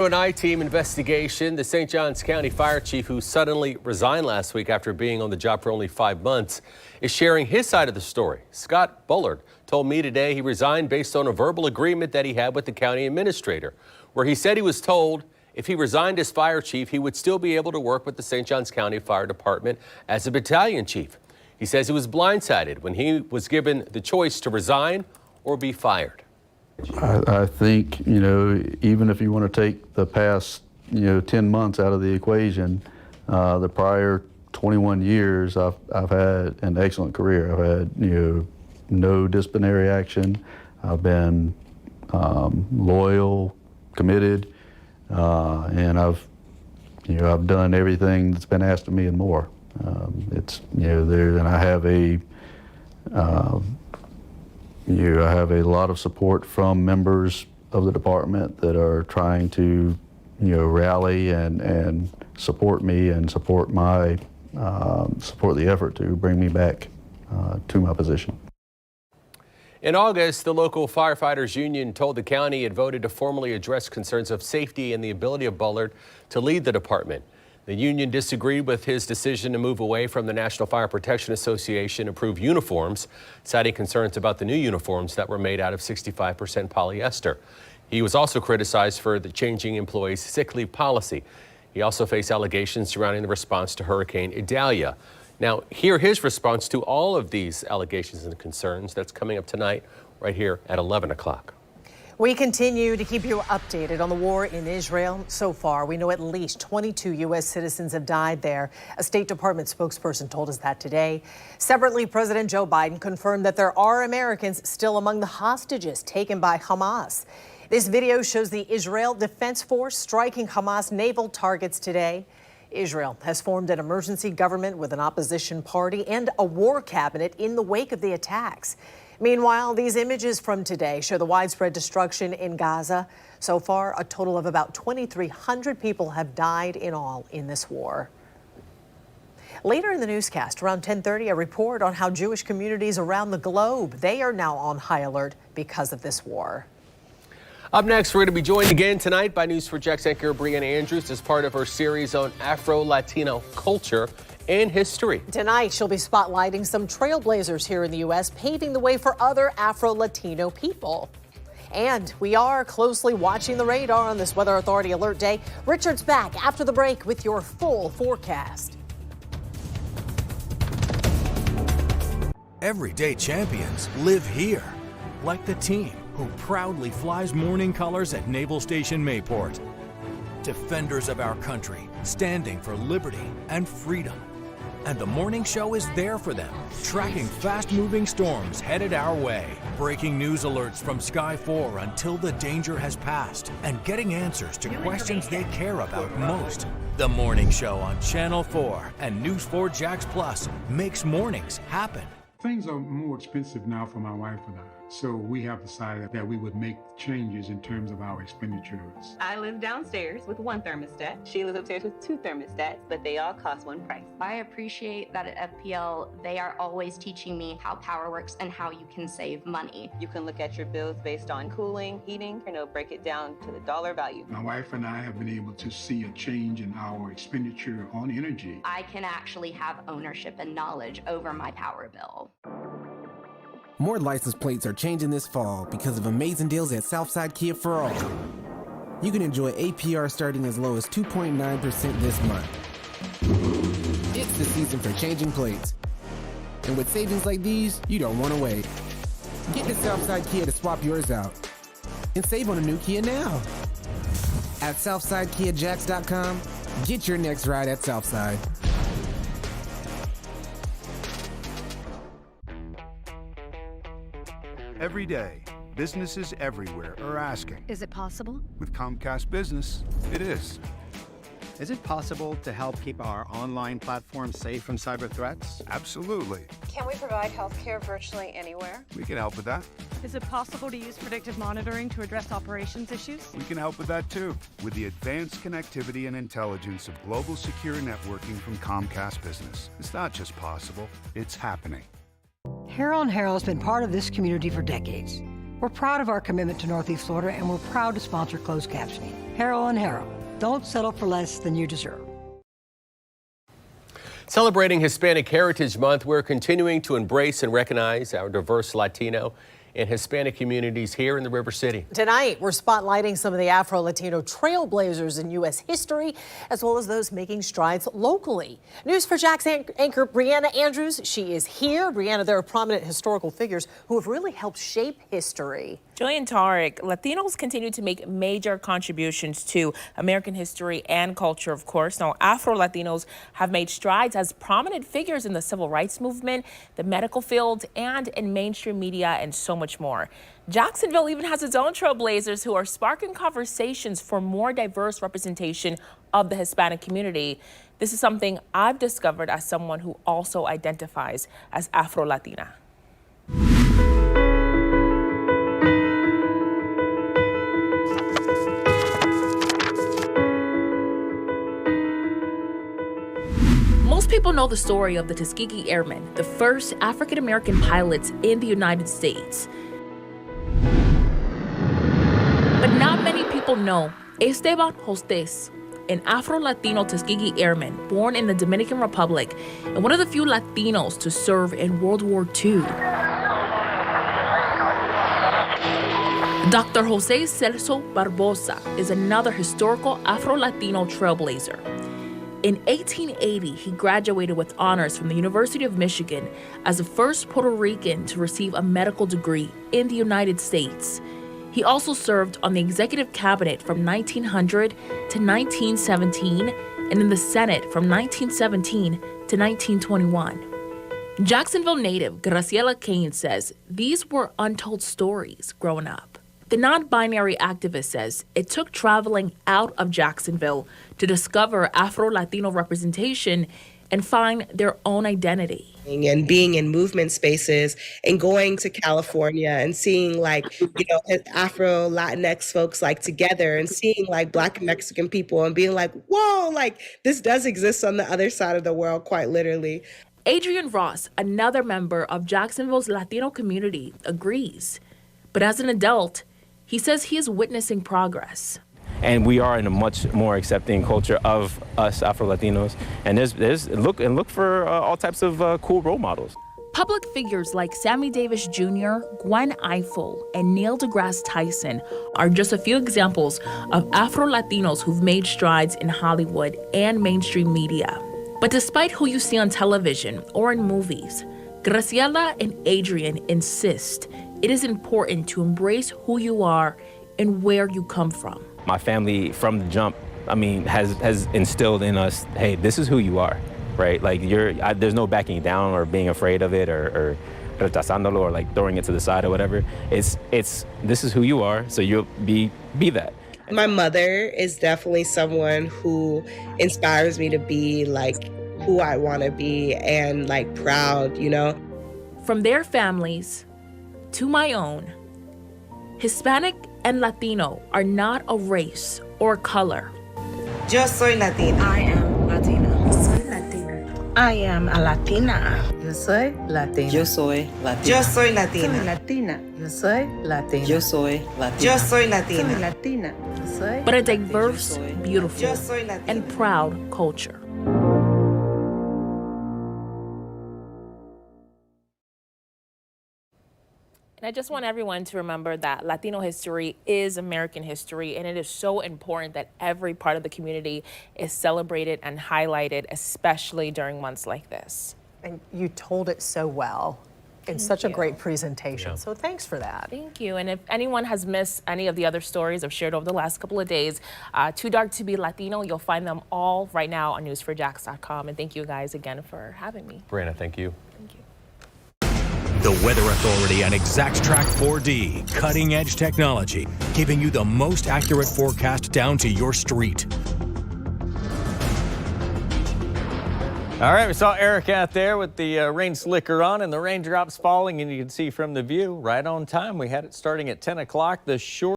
An I-team investigation. The St. Johns County fire chief, who suddenly resigned last week after being on the job for only 5 months, is sharing his side of the story. Scott Bullard told me today he resigned based on a verbal agreement that he had with the county administrator, where he said he was told if he resigned as fire chief, he would still be able to work with the St. Johns County Fire Department as a battalion chief. He says he was blindsided when he was given the choice to resign or be fired. I think, even if you want to take the past, 10 months out of the equation, the prior 21 years, I've had an excellent career. I've had, no disciplinary action. I've been loyal, committed, and I've done everything that's been asked of me and more. And I have I have a lot of support from members of the department that are trying to, rally and support me and support my support the effort to bring me back to my position. In August, the local firefighters union told the county it voted to formally address concerns of safety and the ability of Bullard to lead the department. The union disagreed with his decision to move away from the National Fire Protection Association approved uniforms, citing concerns about the new uniforms that were made out of 65% polyester. He was also criticized for the changing employees' sick leave policy. He also faced allegations surrounding the response to Hurricane Idalia. Now, hear his response to all of these allegations and concerns. That's coming up tonight, right here at 11 o'clock. We continue to keep you updated on the war in Israel. So far, we know at least 22 U.S. citizens have died there. A State Department spokesperson told us that today. Separately, President Joe Biden confirmed that there are Americans still among the hostages taken by Hamas. This video shows the Israel Defense Force striking Hamas naval targets today. Israel has formed an emergency government with an opposition party and a war cabinet in the wake of the attacks. Meanwhile, these images from today show the widespread destruction in Gaza. So far, a total of about 2,300 people have died in all in this war. Later in the newscast, around 10:30, a report on how Jewish communities around the globe, they are now on high alert because of this war. Up next, we're going to be joined again tonight by News4JAX anchor Brianna Andrews as part of her series on Afro-Latino culture and history. Tonight, she'll be spotlighting some trailblazers here in the U.S., paving the way for other Afro-Latino people. And we are closely watching the radar on this Weather Authority Alert Day. Richard's back after the break with your full forecast. Everyday champions live here, like the team who proudly flies morning colors at Naval Station Mayport. Defenders of our country, standing for liberty and freedom. And the morning show is there for them, tracking fast-moving storms headed our way, breaking news alerts from Sky 4 until the danger has passed, and getting answers to questions they care about most. The morning show on Channel 4 and News4JAX Plus makes mornings happen. Things are more expensive now for my wife and I, so we have decided that we would make changes in terms of our expenditures. I live downstairs with one thermostat. She lives upstairs with two thermostats, but they all cost one price. I appreciate that at FPL, they are always teaching me how power works and how you can save money. You can look at your bills based on cooling, heating, and it'll break it down to the dollar value. My wife and I have been able to see a change in our expenditure on energy. I can actually have ownership and knowledge over my power bill. More license plates are changing this fall because of amazing deals at Southside Kia for all. You can enjoy APR starting as low as 2.9% this month. It's the season for changing plates. And with savings like these, you don't want to wait. Get to Southside Kia to swap yours out. And save on a new Kia now. At SouthsideKiaJax.com, get your next ride at Southside. Every day, businesses everywhere are asking, is it possible? With Comcast Business, it is. Is it possible to help keep our online platform safe from cyber threats? Absolutely. Can we provide healthcare virtually anywhere? We can help with that. Is it possible to use predictive monitoring to address operations issues? We can help with that too, with the advanced connectivity and intelligence of global secure networking from Comcast Business. It's not just possible, it's happening. Harrell & Harrell has been part of this community for decades. We're proud of our commitment to Northeast Florida, and we're proud to sponsor closed captioning. Harold and Harold. Don't settle for less than you deserve. Celebrating Hispanic Heritage Month, we're continuing to embrace and recognize our diverse Latino and Hispanic communities here in the River City. Tonight, we're spotlighting some of the Afro-Latino trailblazers in U.S. history, as well as those making strides locally. News4JAX anchor Brianna Andrews, she is here. Brianna, there are prominent historical figures who have really helped shape history. Joy and Tarek, Latinos continue to make major contributions to American history and culture, of course. Now, Afro-Latinos have made strides as prominent figures in the civil rights movement, the medical field, and in mainstream media, and so much more. Jacksonville even has its own trailblazers who are sparking conversations for more diverse representation of the Hispanic community. This is something I've discovered as someone who also identifies as Afro-Latina. Most people know the story of the Tuskegee Airmen, the first African-American pilots in the United States. But not many people know Esteban Hostes, an Afro-Latino Tuskegee Airman born in the Dominican Republic and one of the few Latinos to serve in World War II. Dr. Jose Celso Barbosa is another historical Afro-Latino trailblazer. In 1880, he graduated with honors from the University of Michigan as the first Puerto Rican to receive a medical degree in the United States. He also served on the executive cabinet from 1900 to 1917 and in the Senate from 1917 to 1921. Jacksonville native Graciela Kane says these were untold stories growing up. The non-binary activist says it took traveling out of Jacksonville to discover Afro-Latino representation and find their own identity. And being in movement spaces and going to California and seeing Afro-Latinx folks together and seeing Black and Mexican people and being whoa, this does exist on the other side of the world, quite literally. Adrian Ross, another member of Jacksonville's Latino community, agrees. But as an adult, he says he is witnessing progress. And we are in a much more accepting culture of us Afro-Latinos. And there's look for all types of cool role models. Public figures like Sammy Davis Jr., Gwen Ifill, and Neil deGrasse Tyson are just a few examples of Afro-Latinos who've made strides in Hollywood and mainstream media. But despite who you see on television or in movies, Graciela and Adrian insist it is important to embrace who you are and where you come from. My family, from the jump, has instilled in us, hey, this is who you are, right? There's no backing down or being afraid of it or rechazándolo or throwing it to the side or whatever. It's this is who you are, so you'll be that. My mother is definitely someone who inspires me to be who I want to be and proud, From their families to my own, Hispanic and Latino are not a race or color. Yo soy Latina. I am Latina. Yo soy Latina. I am a Latina. Yo soy Latina. Yo soy Latina. Yo soy Latina. Soy Latina. Yo soy Latina. Yo soy Latina. Yo soy Latina. Soy Latina. Yo soy but a diverse, beautiful, and proud culture. And I just want everyone to remember that Latino history is American history, and it is so important that every part of the community is celebrated and highlighted, especially during months like this. And you told it so well in such a great presentation. So thanks for that. Thank you. And if anyone has missed any of the other stories I've shared over the last couple of days, Too Dark to Be Latino, you'll find them all right now on news4jax.com. And thank you guys again for having me. Brianna, thank you. Thank you. The Weather Authority and Exact Track 4D, cutting-edge technology, giving you the most accurate forecast down to your street. All right, we saw Eric out there with the rain slicker on and the raindrops falling, and you can see from the view right on time. We had it starting at 10 o'clock. The short